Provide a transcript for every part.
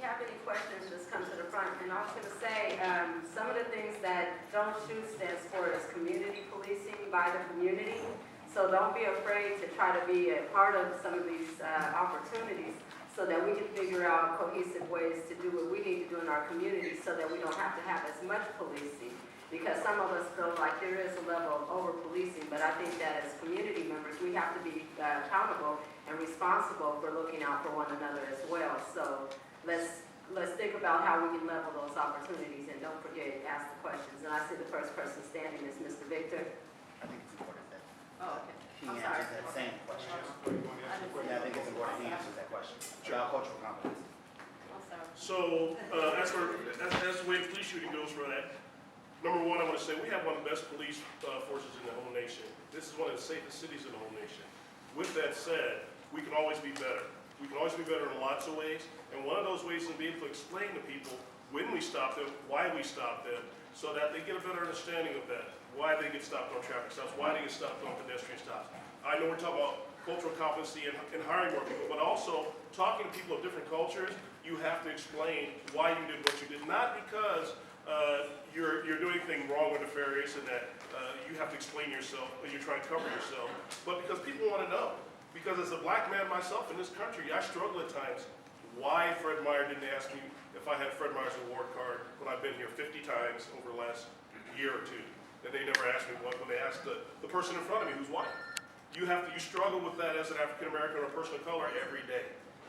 have any questions, just come to the front. And I was going to say, some of the things that Don't Shoot stands for is community policing by the community. So don't be afraid to try to be a part of some of these opportunities so that we can figure out cohesive ways to do what we need to do in our community so that we don't have to have as much policing. Because some of us feel like there is a level of over-policing, but I think that as community members, we have to be accountable and responsible for looking out for one another as well. So let's think about how we can level those opportunities, and don't forget, ask the questions. And I see the first person standing is Mr. Victor. I think it's important that Oh, okay. he I'm sorry. answers that same question. Yeah, I think it's important he answers that question about cultural competence. I'm sorry. So, as the way the police shooting goes for that, number one, I want to say we have one of the best police forces in the whole nation. This is one of the safest cities in the whole nation. With that said, we can always be better. We can always be better in lots of ways, and one of those ways is to be able to explain to people when we stop them, why we stop them, so that they get a better understanding of that, why they get stopped on traffic stops, why they get stopped on pedestrian stops. I know we're talking about cultural competency and hiring more people, but also talking to people of different cultures, you have to explain why you did what you did, not because you're doing anything wrong or nefarious and that you have to explain yourself or you're trying to cover yourself, but because people want to know. Because as a black man myself in this country, I struggle at times why Fred Meyer didn't ask me if I had Fred Meyer's award card when I've been here 50 times over the last year or two. And they never asked me what when they asked the person in front of me who's white. You struggle with that as an African American or a person of color every day.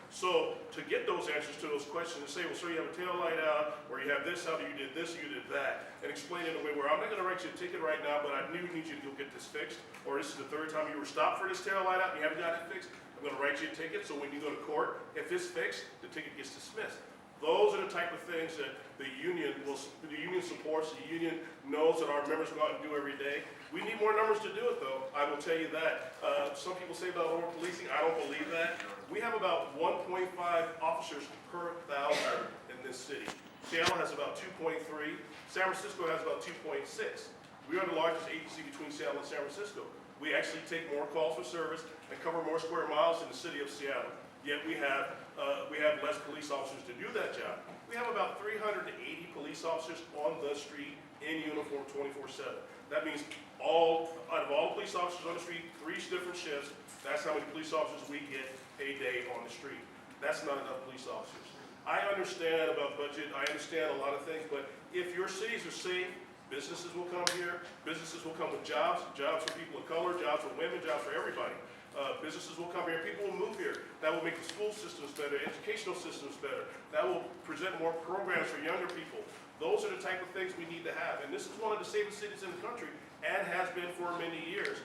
So to get those answers to those questions and say, well, sir, you have a tail light out, or you have this, how you did this, you did that, and explain it in a way where I'm not going to write you a ticket right now, but I need you to go get this fixed, or this is the third time you were stopped for this tail light out and you haven't got it fixed, I'm going to write you a ticket, so when you go to court, if it's fixed, the ticket gets dismissed. Those are the type of things that the union supports, the union knows that our members go out and do every day. We need more numbers to do it, though. I will tell you that. Some people say about over-policing. I don't believe that. We have about 1.5 officers per 1,000 in this city. Seattle has about 2.3. San Francisco has about 2.6. We are the largest agency between Seattle and San Francisco. We actually take more calls for service and cover more square miles in the city of Seattle. Yet we have less police officers to do that job. We have about 380 police officers on the street in uniform 24/7. That means out of all police officers on the street, 3 different shifts, that's how many police officers we get a day on the street. That's not enough police officers. I understand about budget, I understand a lot of things, but if your cities are safe, businesses will come here, businesses will come with jobs for people of color, jobs for women, jobs for everybody. Businesses will come here, people will move here. That will make the school systems better, educational systems better. That will present more programs for younger people. Those are the type of things we need to have. And this is one of the safest cities in the country and has been for many years.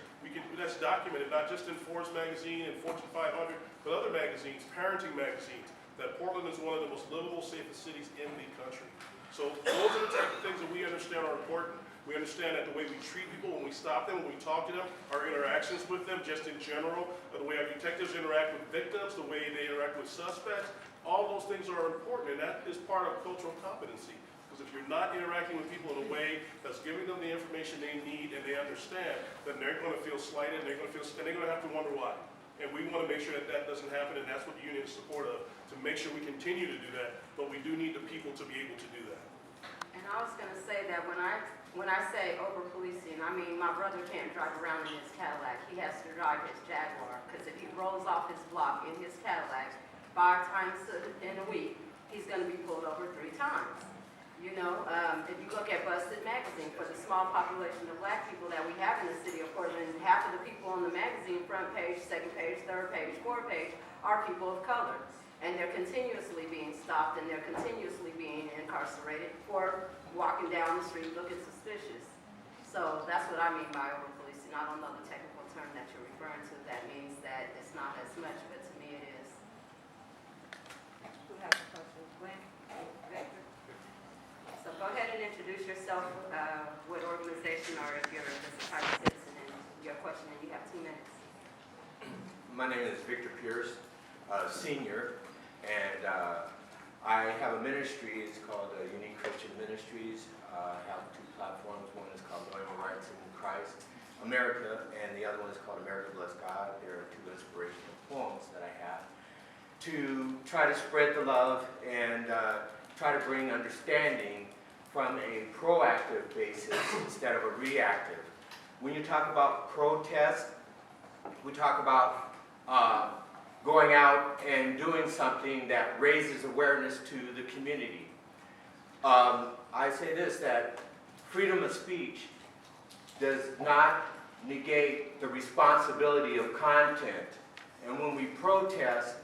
That's documented, not just in Forbes magazine and Fortune 500, but other magazines, parenting magazines, that Portland is one of the most livable, safest cities in the country. So those are the type of things that we understand are important. We understand that the way we treat people when we stop them, when we talk to them, our interactions with them just in general, the way our detectives interact with victims, the way they interact with suspects, all those things are important, and that is part of cultural competency. Because if you're not interacting with people in a way that's giving them the information they need and they understand, then they're going to feel slighted and they're going to have to wonder why. And we want to make sure that that doesn't happen, and that's what the union is in support of, to make sure we continue to do that, but we do need the people to be able to do that. And I was going to say that when I say over-policing, I mean my brother can't drive around in his Cadillac. He has to drive his Jaguar, because if he rolls off his block in his Cadillac 5 times in a week, he's going to be pulled over 3 times. You know, if you look at Busted magazine, for the small population of black people that we have in the city of Portland, half of the people on the magazine, front page, second page, third page, fourth page, are people of color. And they're continuously being stopped and they're continuously being incarcerated for walking down the street looking suspicious. So that's what I mean by over-policing. I don't know the technical term that you're referring to. That means that it's not as much, but to me it is. Who has a question? Glenn? Victor? So go ahead and introduce yourself, what organization, or if you're just a private citizen, and your question, and you have 2 minutes. My name is Victor Pierce, senior, and I have a ministry. It's called Unique Christian Ministries. I have 2 platforms. One is called Knowing the Rights in Christ America, and the other one is called America Bless God. There are 2 inspirational poems that I have. to try to spread the love and try to bring understanding from a proactive basis instead of a reactive. When you talk about protest, we talk about going out and doing something that raises awareness to the community. I say this, that freedom of speech does not negate the responsibility of content. And when we protest,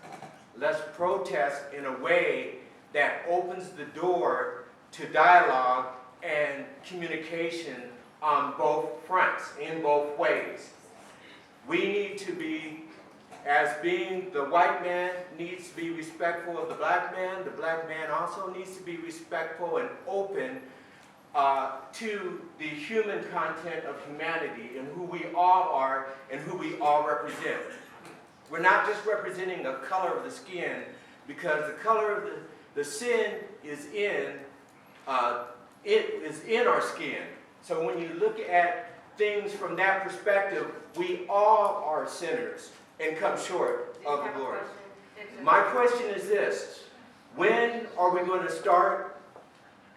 let's protest in a way that opens the door to dialogue and communication on both fronts, in both ways. We need to be, as being the white man needs to be respectful of the black man also needs to be respectful and open to the human content of humanity and who we all are and who we all represent. We're not just representing the color of the skin, because the color of the sin is in our skin. So when you look at things from that perspective, we all are sinners and come short of the glory. My question is this: when are we going to start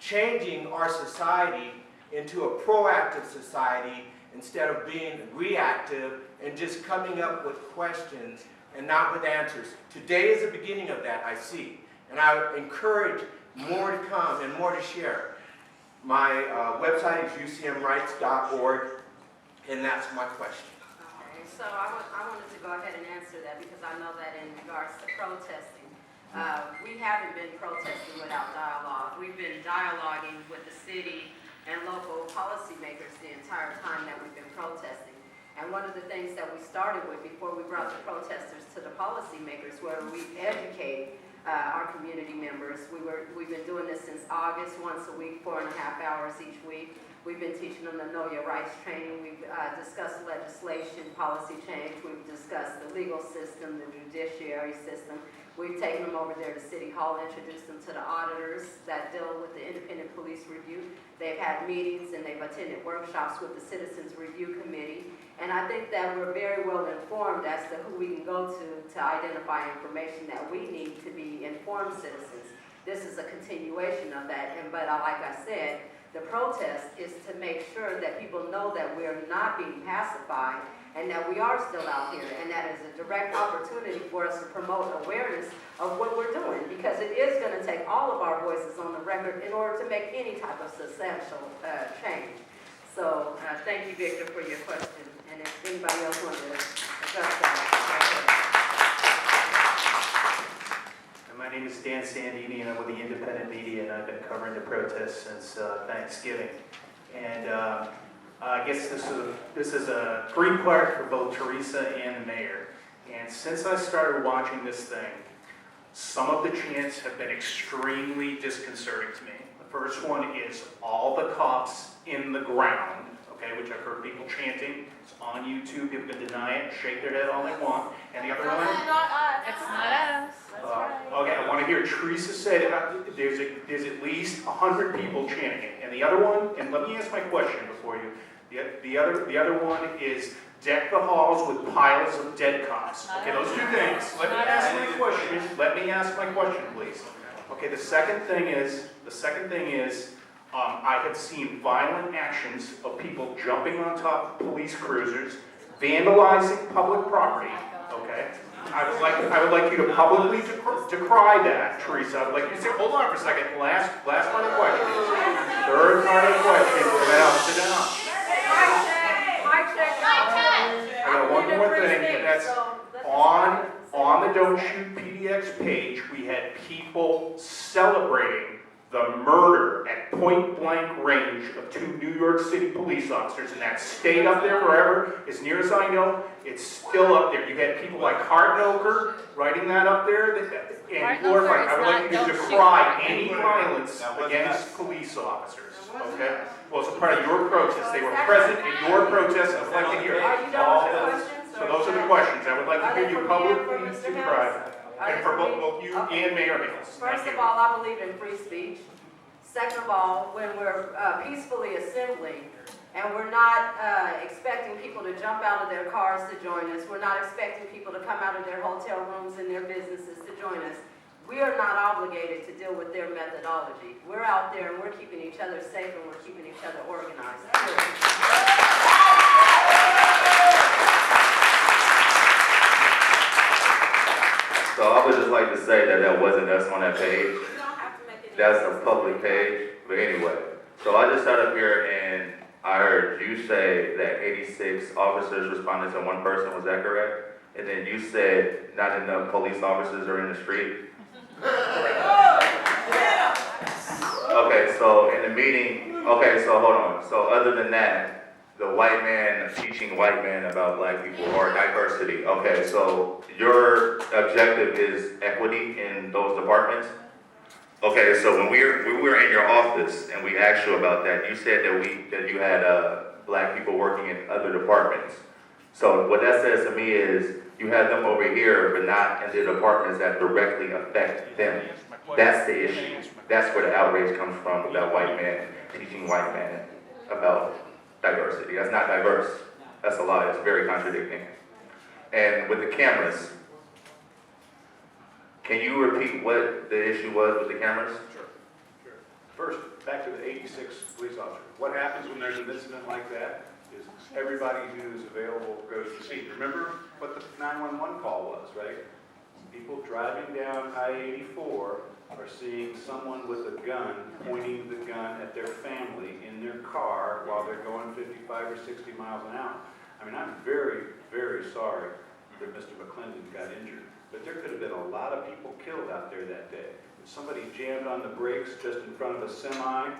changing our society into a proactive society instead of being reactive and just coming up with questions and not with answers? Today is the beginning of that, I see. And I encourage more to come and more to share. My website is ucmrights.org, and that's my question. Okay, so I wanted to go ahead and answer that because I know that in regards to protesting, we haven't been protesting without dialogue. We've been dialoguing with the city and local policymakers the entire time that we've been protesting. And one of the things that we started with before we brought the protesters to the policymakers were we educate our community members. We've been doing this since August, once a week, 4.5 hours each week. We've been teaching them the Know Your Rights training. We've discussed legislation, policy change. We've discussed the legal system, the judiciary system. We've taken them over there to City Hall, introduced them to the auditors that deal with the independent police review. They've had meetings and they've attended workshops with the Citizens Review Committee. And I think that we're very well informed as to who we can go to identify information that we need to be informed citizens. This is a continuation of that. But like I said, the protest is to make sure that people know that we're not being pacified and that we are still out here, and that is a direct opportunity for us to promote awareness of what we're doing, because it is going to take all of our voices on the record in order to make any type of substantial change. So thank you, Victor, for your question, and if anybody else wants to address that. My name is Dan Sandini, and I'm with the Independent Media, and I've been covering the protests since Thanksgiving. And I guess this is a three-part for both Teresa and the mayor. And since I started watching this thing, some of the chants have been extremely disconcerting to me. The first one is all the cops in the ground, okay, which I've heard people chanting. It's on YouTube. People can deny it, shake their head all they want. And the other one? It's not us. It's not us. Okay, I want to hear Teresa say that there's at least 100 people chanting it. And the other one, and let me ask my question before you. The other one is deck the halls with piles of dead cops. Okay, those two things. Let me ask my question, please. Okay, the second thing is I have seen violent actions of people jumping on top of police cruisers, vandalizing public property. Okay. I would like you to publicly decry that, Teresa. I would like you to say, hold on for a second. Last part of the question. Third part of the question, and then I'll sit down. I got one more thing, and that's on the Don't Shoot PDX page, we had people celebrating the murder at point-blank range of 2 New York City police officers, and that stayed up there forever. As near as I know, it's still up there. You had people like Hartnoker writing that up there, and glorifying. I would like you to decry any violence against police officers, okay? Well, it's a part of your protest. They were present in your protest. I would like to hear all those. So those are the questions. I would like to hear you publicly decry. And for both you and Mayor Hills. First of all, I believe in free speech. Second of all, when we're peacefully assembling, And we're not expecting people to jump out of their cars to join us. We're not expecting people to come out of their hotel rooms and their businesses to join us. We are not obligated to deal with their methodology. We're out there and we're keeping each other safe and we're keeping each other organized. So I would just like to say that wasn't us on that page. You don't have to make it. That's a public page. But anyway, so I just sat up here and I heard you say that 86 officers responded to one person. Was that correct? And then you said not enough police officers are in the street. Okay, so in the meeting, okay, so hold on. So other than that, the white man teaching white men about black people or diversity. Okay, so your objective is equity in those departments? Okay, so when we were in your office and we asked you about that, you said that you had black people working in other departments. So what that says to me is you have them over here, but not in the departments that directly affect them. That's the issue. That's where the outrage comes from, about white men teaching white men about diversity. That's not diverse. That's a lie. It's very contradicting. And with the cameras, can you repeat what the issue was with the cameras? Sure. First, back to the 86 police officers. What happens when there's an incident like that is everybody who's available goes to see. Remember what the 911 call was, right? People driving down I-84 are seeing someone with a gun pointing the gun at their family in their car while they're going 55 or 60 miles an hour. I mean, I'm very, very sorry that Mr. McClendon got injured, but there could have been a lot of people killed out there that day. If somebody jammed on the brakes just in front of a semi,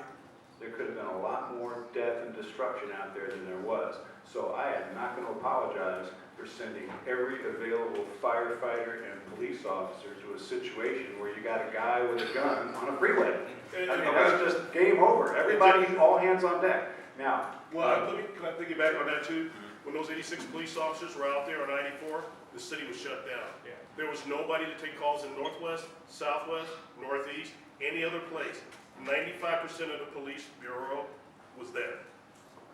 there could have been a lot more death and destruction out there than there was. So I am not going to apologize for sending every available firefighter and police officer to a situation where you got a guy with a gun on a freeway. I mean, that's just game over. Everybody, all hands on deck. Now, Well, can I piggyback on that too? When those 86 police officers were out there on 94, the city was shut down. Yeah. There was nobody to take calls in Northwest, Southwest, Northeast, any other place. 95% of the police bureau was there.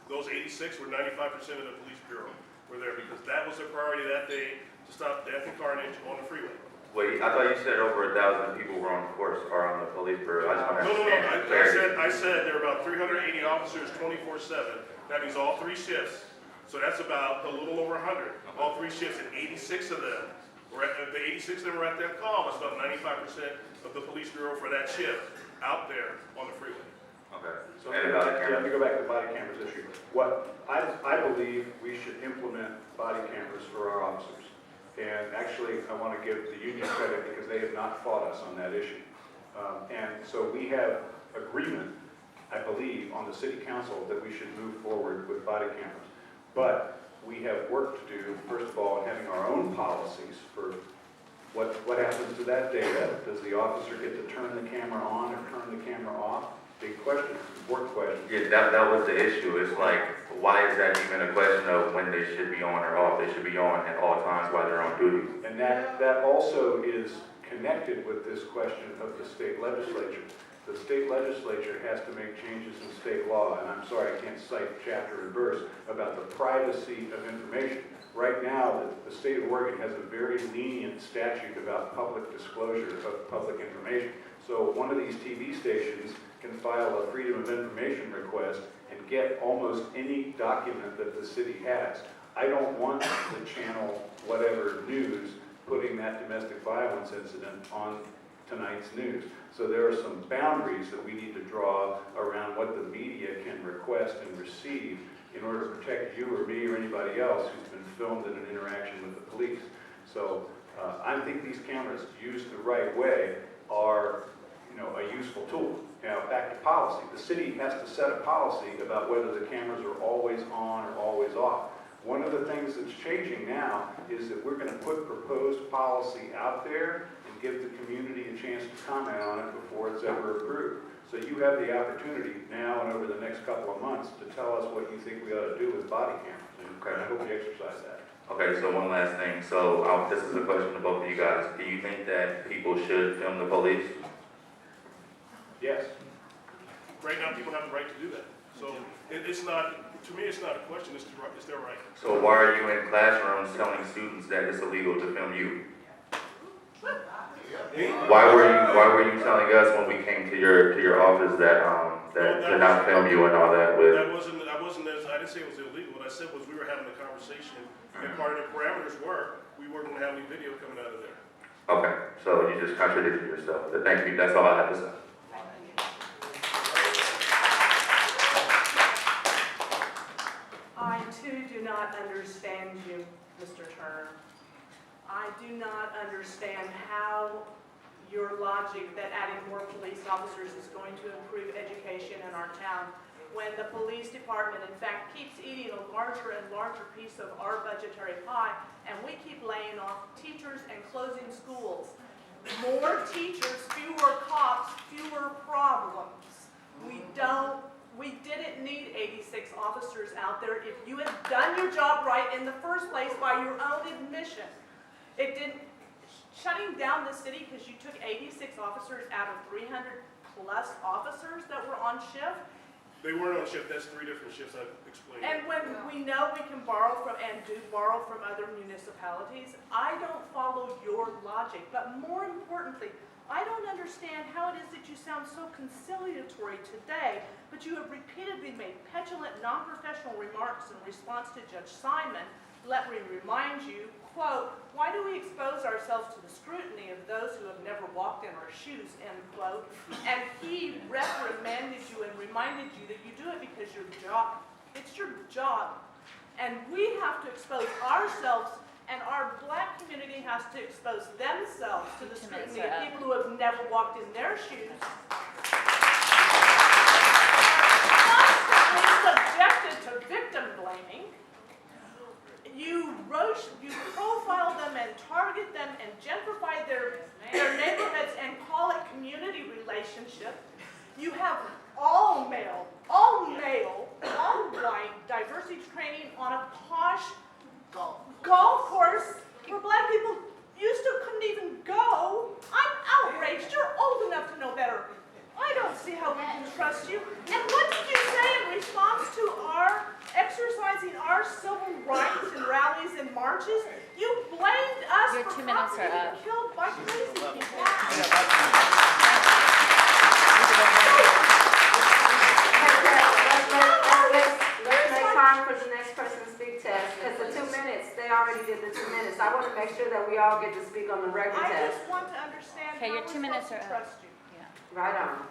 Those 86 were 95% of the police bureau were there because that was their priority that day, to stop death and carnage on the freeway. Wait, I thought you said over 1,000 people were on the force or on the police bureau. I just want to No, understand clarity. I said there are about 380 officers 24/7. That means all three shifts. So that's about a little over 100. All three shifts, and 86 of them were the 86 of them were at that call. That's about 95% of the police bureau for that shift out there on the freeway. Okay. so And about the let cameras. me go back to the body cameras issue. What I believe we should implement body cameras for our officers. And actually, I want to give the union credit because they have not fought us on that issue. And so we have agreement, I believe, on the city council that we should move forward with body cameras. But we have work to do, first of all, in having our own policies for what happens to that data. Does the officer get to turn the camera on or turn the camera off? Big question, important question. Yeah, that was the issue. It's like, why is that even a question of when they should be on or off? They should be on at all times while they're on duty. And that also is connected with this question of the state legislature. The state legislature has to make changes in state law, and I'm sorry I can't cite chapter and verse, about the privacy of information. Right now, the state of Oregon has a very lenient statute about public disclosure of public information. So one of these TV stations can file a Freedom of Information request and get almost any document that the city has. I don't want the channel, whatever news, putting that domestic violence incident on tonight's news. So there are some boundaries that we need to draw around what the media can request and receive in order to protect you or me or anybody else who's been filmed in an interaction with the police. So I think these cameras, used the right way, are a useful tool. Now, back to policy. The city has to set a policy about whether the cameras are always on or always off. One of the things that's changing now is that we're going to put proposed policy out there and give the community a chance to comment on it before it's ever approved. So you have the opportunity now and over the next couple of months to tell us what you think we ought to do with body cameras. And I hope you exercise that. Okay, so one last thing. So this is a question to both of you guys. Do you think that people should film the police? Yes. Right now, people have the right to do that. So it's not To me, it's not a question, it's their right. So why are you in classrooms telling students that it's illegal to film you? Why were you telling us when we came to your office that to not film you and all that I didn't say it was illegal. What I said was we were having a conversation, and part of the parameters were, we weren't gonna have any video coming out of there. Okay, so you just contradicted yourself. But thank you, that's all I have to say. I too do not understand you, Mr. Turner. I do not understand how your logic that adding more police officers is going to improve education in our town when the police department in fact keeps eating a larger and larger piece of our budgetary pie, and we keep laying off teachers and closing schools. More teachers, fewer cops, fewer problems. We didn't need 86 officers out there if you had done your job right in the first place by your own admission. It didn't, shutting down the city because you took 86 officers out of 300 plus officers that were on shift. They weren't on shift, that's 3 different shifts I explained. And when we know we can borrow from, and do borrow from other municipalities, I don't follow your logic. But more importantly, I don't understand how it is that you sound so conciliatory today, but you have repeatedly made petulant, non-professional remarks in response to Judge Simon. Let me remind you, quote, "Why do we expose ourselves to the scrutiny of those who have never walked in our shoes," end quote. And he reprimanded you and reminded you that you do it because your job, it's your job. And we have to expose ourselves, and our black community has to expose themselves to the scrutiny of people who have never walked in their shoes. Constantly subjected to victim blaming. You profile them and target them and gentrify their neighborhoods and call it community relationship. You have all male, all white diversity training on a posh golf course where black people used to couldn't even go. I'm outraged. You're old enough to know better. I don't see how we can trust you. And what did you say in response to our exercising our civil rights in rallies and marches? You blamed us Your for 2 minutes cops are being up. killed by crazy people. Let's make time for the next person to speak, Tess, because the 2 minutes, they already did the 2 minutes. I want to make sure that we all get to speak on the record, I Tess. just want to understand Okay, how your we're 2 minutes supposed to are up. trust you. Right on.